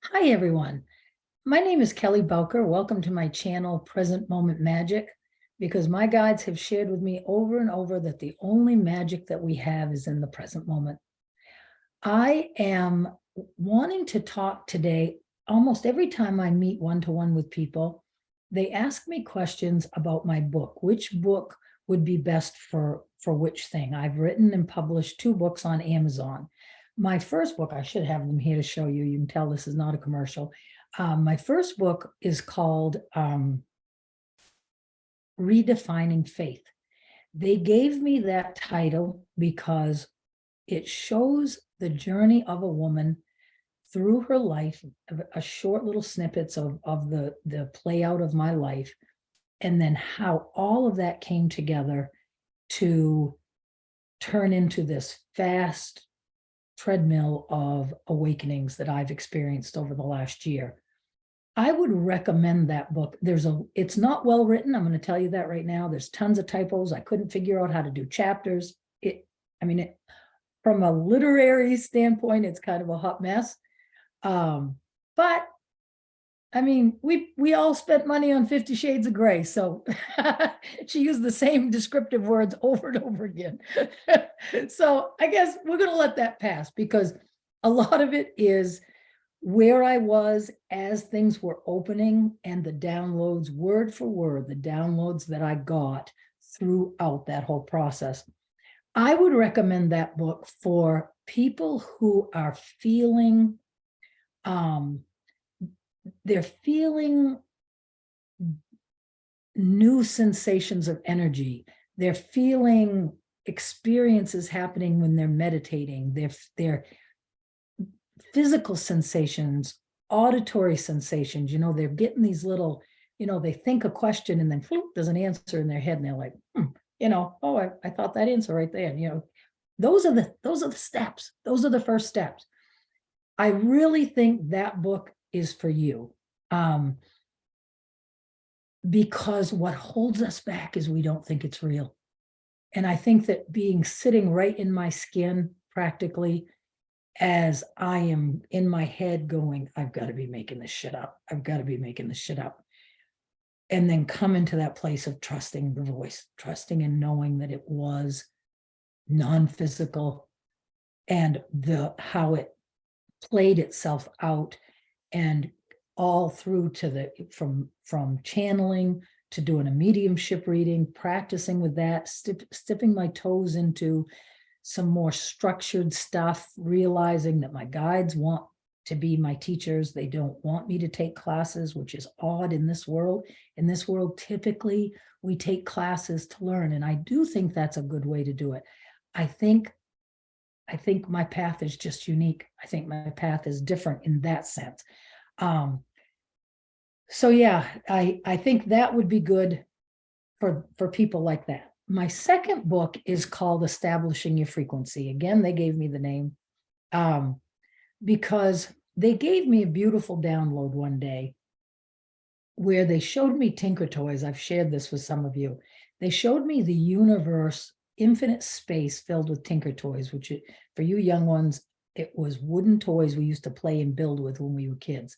Hi, everyone. My name is Kelly Bowker. Welcome to my channel, Present Moment Magic, because my guides have shared with me over and over that the only magic that we have is in the present moment. I am wanting to talk today. Almost every time I meet one-to-one with people, they ask me questions about my book. Which book would be best for which thing? I've written and published 2 books on Amazon. My first book, I should have them here to show you. You can tell this is not a commercial. My first book is called Redefining Faith. They gave me that title because it shows the journey of a woman through her life, a short little snippets of the play out of my life, and then how all of that came together to turn into this fast treadmill of awakenings that I've experienced over the last year. I would recommend that book. It's not well written. I'm going to tell you that right now. There's tons of typos. I couldn't figure out how to do chapters. From a literary standpoint, it's kind of a hot mess. But we all spent money on 50 Shades of Grey. So she used the same descriptive words over and over again. So I guess we're going to let that pass because a lot of it is where I was as things were opening and the downloads, word for word, the downloads that I got throughout that whole process. I would recommend that book for people who are feeling, they're feeling new sensations of energy. They're feeling experiences happening when they're meditating. They're physical sensations, auditory sensations. They're getting these little, they think a question and then there's an answer in their head and they're like, oh, I thought that answer right there. Those are the steps. Those are the first steps. I really think that book is for you. Because what holds us back is we don't think it's real. And I think that sitting right in my skin practically, as I am in my head going, I've got to be making this shit up. I've got to be making this shit up. And then come into that place of trusting the voice, trusting and knowing that it was non-physical and how it played itself out and all through to from channeling to doing a mediumship reading, practicing with that, dipping my toes into some more structured stuff, realizing that my guides want to be my teachers. They don't want me to take classes, which is odd in this world. In this world, typically we take classes to learn. And I do think that's a good way to do it. I think my path is just unique. I think my path is different in that sense. So yeah, I think that would be good for people like that. My second book is called Establishing Your Frequency. Again, they gave me the name because they gave me a beautiful download one day where they showed me Tinker Toys. I've shared this with some of you. They showed me the universe, infinite space filled with Tinker Toys, which for you young ones, it was wooden toys we used to play and build with when we were kids.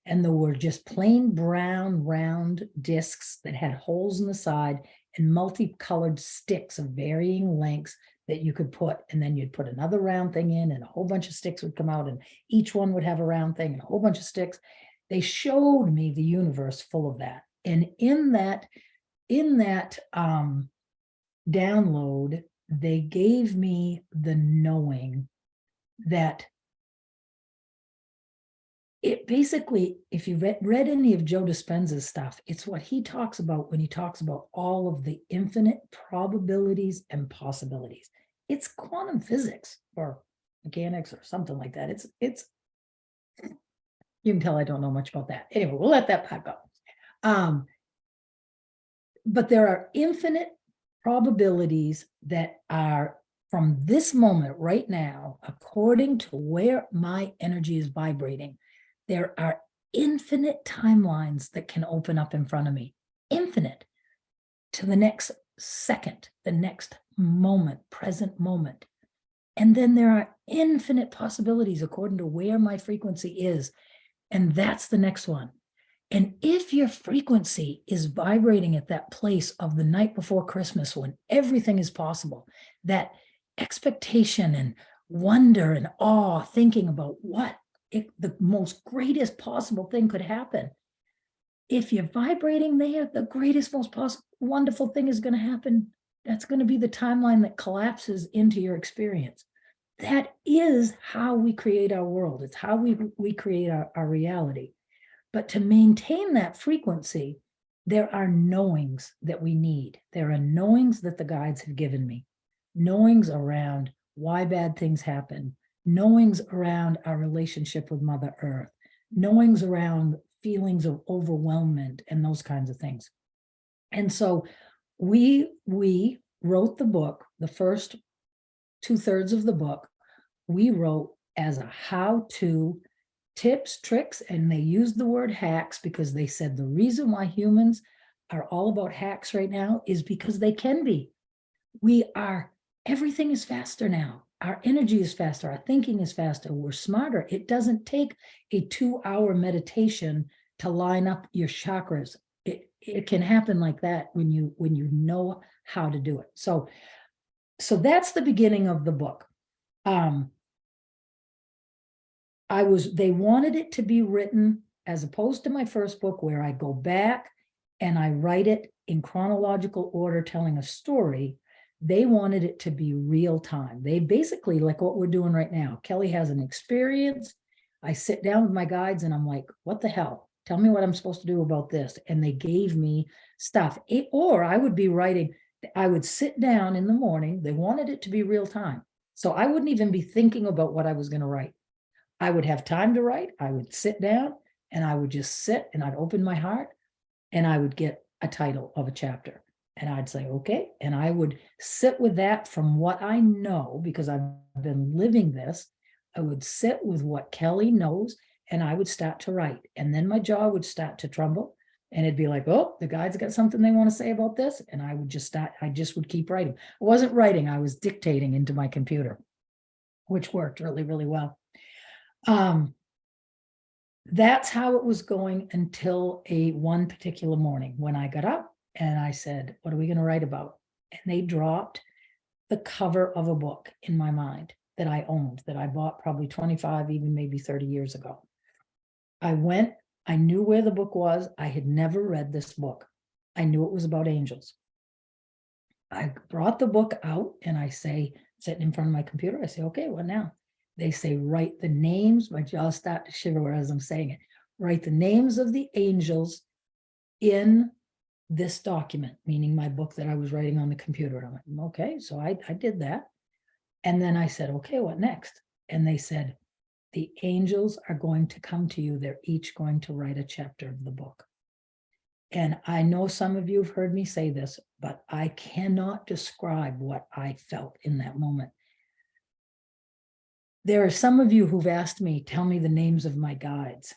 And there were just plain brown round discs that had holes in the side and multicolored sticks of varying lengths that you could put, and then you'd put another round thing in and a whole bunch of sticks would come out and each one would have a round thing and a whole bunch of sticks. They showed me the universe full of that. And in that download, they gave me the knowing that it basically, if you read any of Joe Dispenza's stuff, it's what he talks about when he talks about all of the infinite probabilities and possibilities. It's quantum physics or mechanics or something like that. It's you can tell I don't know much about that. Anyway, we'll let that part go. But there are infinite probabilities that are from this moment right now, according to where my energy is vibrating. There are infinite timelines that can open up in front of me, infinite, to the next second, the next moment, present moment. And then there are infinite possibilities according to where my frequency is And that's the next one. And if your frequency is vibrating at that place of the night before Christmas, when everything is possible, that expectation and wonder and awe, thinking about what the most greatest possible thing could happen. If you're vibrating there, the greatest, most possible, wonderful thing is going to happen. That's going to be the timeline that collapses into your experience. That is how we create our world. It's how we create our reality. But to maintain that frequency, there are knowings that we need. There are knowings that the guides have given me, knowings around why bad things happen, knowings around our relationship with Mother Earth, knowings around feelings of overwhelmment and those kinds of things. And so we wrote the book, the first 2/3 of the book, we wrote as a how-to, tips, tricks, and they used the word hacks because they said the reason why humans are all about hacks right now is because they can be. Everything is faster now. Our energy is faster. Our thinking is faster. We're smarter. It doesn't take a 2-hour meditation to line up your chakras. It can happen like that when you know how to do it. So that's the beginning of the book. They wanted it to be written as opposed to my first book where I go back and I write it in chronological order, telling a story. They wanted it to be real time. They basically, like what we're doing right now, Kelly has an experience. I sit down with my guides and I'm like, what the hell? Tell me what I'm supposed to do about this. And they gave me stuff. Or I would be writing, I would sit down in the morning. They wanted it to be real time. So I wouldn't even be thinking about what I was going to write. I would have time to write. I would sit down and I would just sit and I'd open my heart and I would get a title of a chapter. And I'd say, okay. And I would sit with that from what I know, because I've been living this. I would sit with what Kelly knows and I would start to write. And then my jaw would start to tremble and it'd be like, oh, the guides got something they want to say about this. And I would just would keep writing. I wasn't writing, I was dictating into my computer, which worked really, really well. That's how it was going until one particular morning when I got up and I said, what are we going to write about? And they dropped the cover of a book in my mind that I owned, that I bought probably 25, even maybe 30 years ago. I knew where the book was. I had never read this book. I knew it was about angels. I brought the book out and I say, sitting in front of my computer, I say, okay, what now? They say, write the names. My jaw started to shiver as I'm saying it. Write the names of the angels in this document, meaning my book that I was writing on the computer. And I'm like, okay, so I did that. And then I said, okay, what next? And they said, the angels are going to come to you. They're each going to write a chapter of the book. And I know some of you have heard me say this, but I cannot describe what I felt in that moment. There are some of you who've asked me, tell me the names of my guides.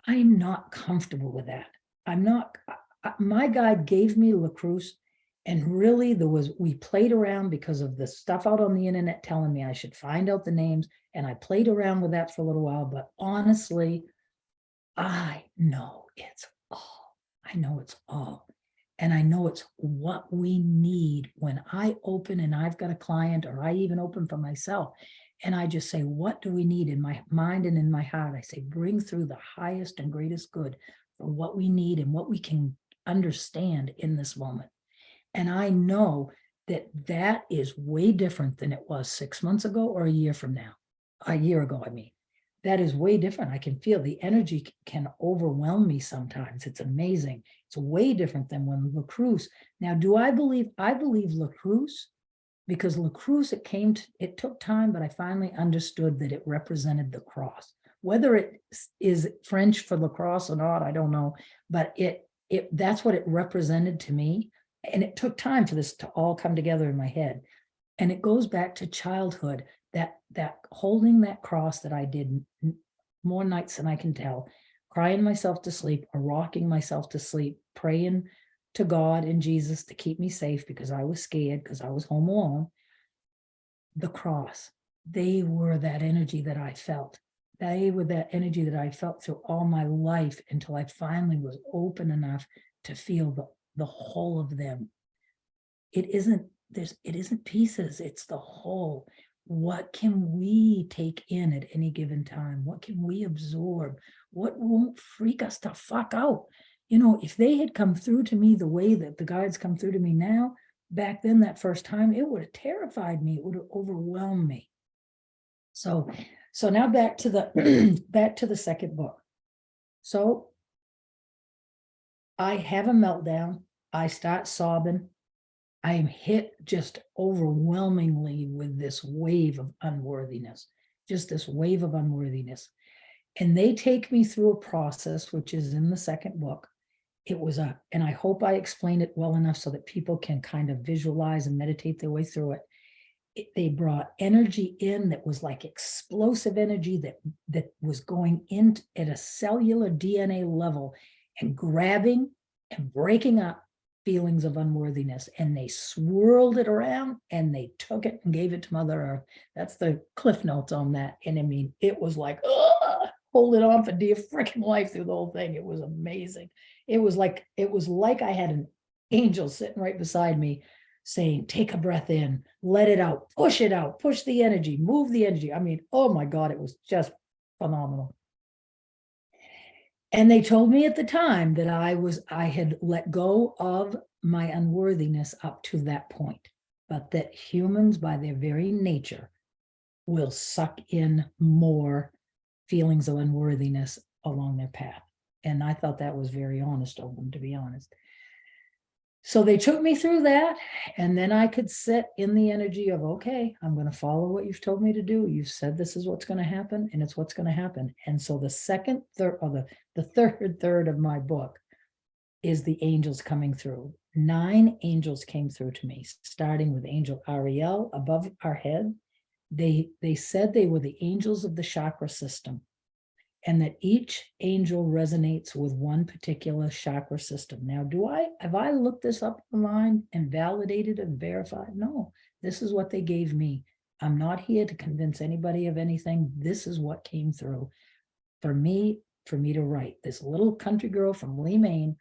I'm not comfortable with that. My guide gave me Lacroix, and really we played around because of the stuff out on the internet telling me I should find out the names, and I played around with that for a little while, but honestly, I know it's all. I know it's all. And I know it's what we need when I open and I've got a client, or I even open for myself. And I just say, what do we need in my mind and in my heart? I say, bring through the highest and greatest good for what we need and what we can understand in this moment. And I know that is way different than it was 6 months ago or a year ago, I mean. That is way different. I can feel the energy can overwhelm me sometimes. It's amazing. It's way different than when Lacroix. Now, do I believe Lacroix? Because Lacroix, it took time, but I finally understood that it represented the cross. Whether it is French for lacrosse or not, I don't know, but that's what it represented to me. And it took time for this to all come together in my head. And it goes back to childhood, that holding that cross that I did more nights than I can tell, crying myself to sleep or rocking myself to sleep, praying to God and Jesus to keep me safe because I was scared, because I was home alone. The cross, they were that energy that I felt. they were that energy that I felt through all my life until I finally was open enough to feel the whole of them. It isn't pieces, it's the whole. What can we take in at any given time? What can we absorb? What won't freak us the fuck out? You know, if they had come through to me the way that the guides come through to me now, back then, that first time, it would have terrified me. It would have overwhelmed me. So now back to the back to the second book. So I have a meltdown. I start sobbing. I am hit just overwhelmingly with this wave of unworthiness, just this wave of unworthiness. And they take me through a process, which is in the second book. It was and I hope I explained it well enough so that people can kind of visualize and meditate their way through it. They brought energy in that was like explosive energy that was going in at a cellular DNA level and grabbing and breaking up feelings of unworthiness, and they swirled it around and they took it and gave it to Mother Earth. That's the cliff notes on that. And I mean, it was like, hold it on for dear freaking life through the whole thing. It was amazing. It was like I had an angel sitting right beside me saying, take a breath in, let it out, push the energy, move the energy. I mean, oh my God, it was just phenomenal. And they told me at the time that I had let go of my unworthiness up to that point, but that humans by their very nature will suck in more feelings of unworthiness along their path. And I thought that was very honest of them, to be honest. So they took me through that, and then I could sit in the energy of, okay, I'm going to follow what you've told me to do. You've said this is what's going to happen, and it's what's going to happen. And so the third third of my book is the angels coming through. 9 angels came through to me, starting with Angel Ariel above our head. They said they were the angels of the chakra system, and that each angel resonates with one particular chakra system. Now, have I looked this up online and validated and verified? No, this is what they gave me. I'm not here to convince anybody of anything. This is what came through for me to write. This little country girl from Lee, Maine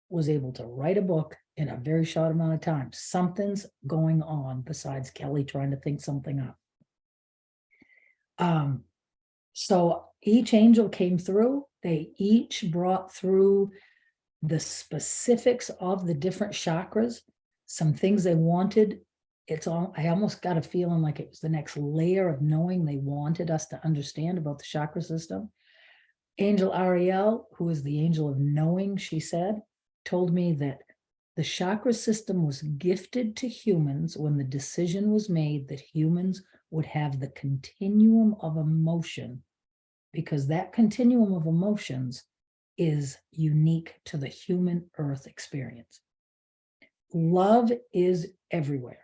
was able to write a book in a very short amount of time. Something's going on besides Kelly trying to think something up. So each angel came through. They each brought through the specifics of the different chakras, some things they wanted. I almost got a feeling like it was the next layer of knowing they wanted us to understand about the chakra system. Angel Ariel, who is the angel of knowing, she said, told me that the chakra system was gifted to humans when the decision was made that humans would have the continuum of emotion, because that continuum of emotions is unique to the human earth experience. Love is everywhere.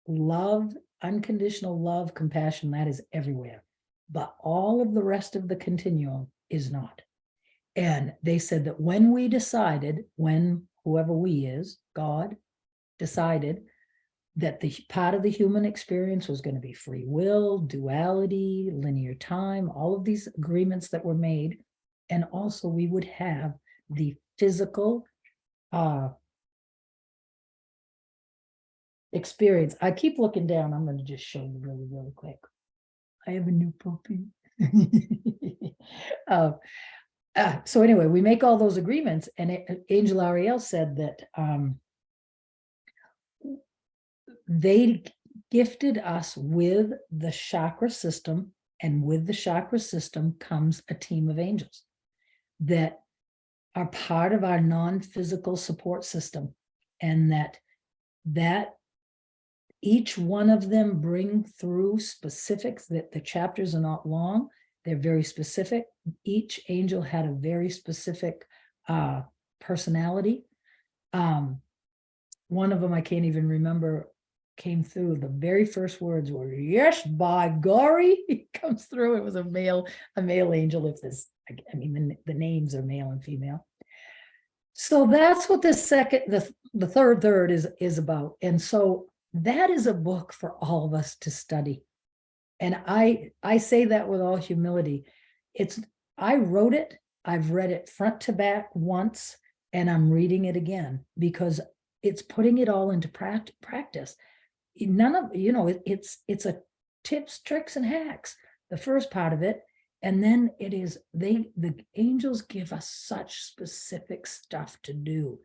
Love, unconditional love, compassion, that is everywhere. But all of the rest of the continuum is not. And they said that when whoever we is, God, decided that the part of the human experience was going to be free will, duality, linear time, all of these agreements that were made. And also we would have the physical experience. I keep looking down. I'm going to just show you really, really quick. I have a new puppy. So anyway, we make all those agreements, and Angel Ariel said that they gifted us with the chakra system, and with the chakra system comes a team of angels that are part of our non-physical support system, and that each one of them bring through specifics, that the chapters are not long, they're very specific. Each angel had a very specific personality. One of them, I can't even remember, came through. The very first words were, yes, by gory. He comes through. It was a male angel. If this, I mean, the names are male and female. So that's what the third is about. And so that is a book for all of us to study And I say that with all humility. I wrote it, I've read it front to back once, and I'm reading it again because it's putting it all into practice. None of, it's a tips, tricks, and hacks, the first part of it. And then the angels give us such specific stuff to do.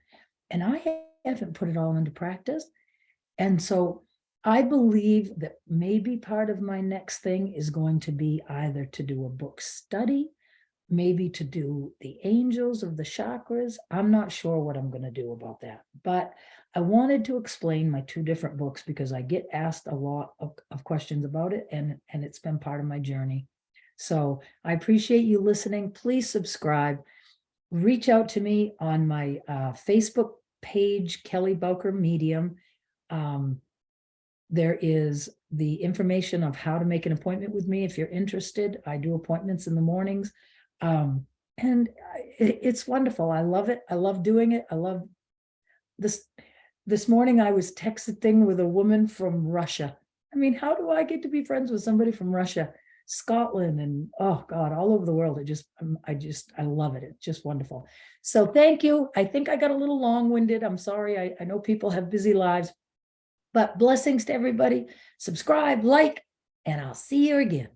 And I haven't put it all into practice. And so I believe that maybe part of my next thing is going to be either to do a book study, maybe to do the angels of the chakras. I'm not sure what I'm going to do about that, but I wanted to explain my two different books because I get asked a lot of questions about it, and it's been part of my journey. So I appreciate you listening. Please subscribe. Reach out to me on my Facebook page, Kelly Bowker Medium. There is the information of how to make an appointment with me if you're interested. I do appointments in the mornings. And it's wonderful. I love it. I love doing it. I love this morning I was texting with a woman from Russia. I mean, how do I get to be friends with somebody from Russia, Scotland, and oh God, all over the world? I love it. It's just wonderful. So thank you. I think I got a little long-winded. I'm sorry. I know people have busy lives, but blessings to everybody. Subscribe, like, and I'll see you again.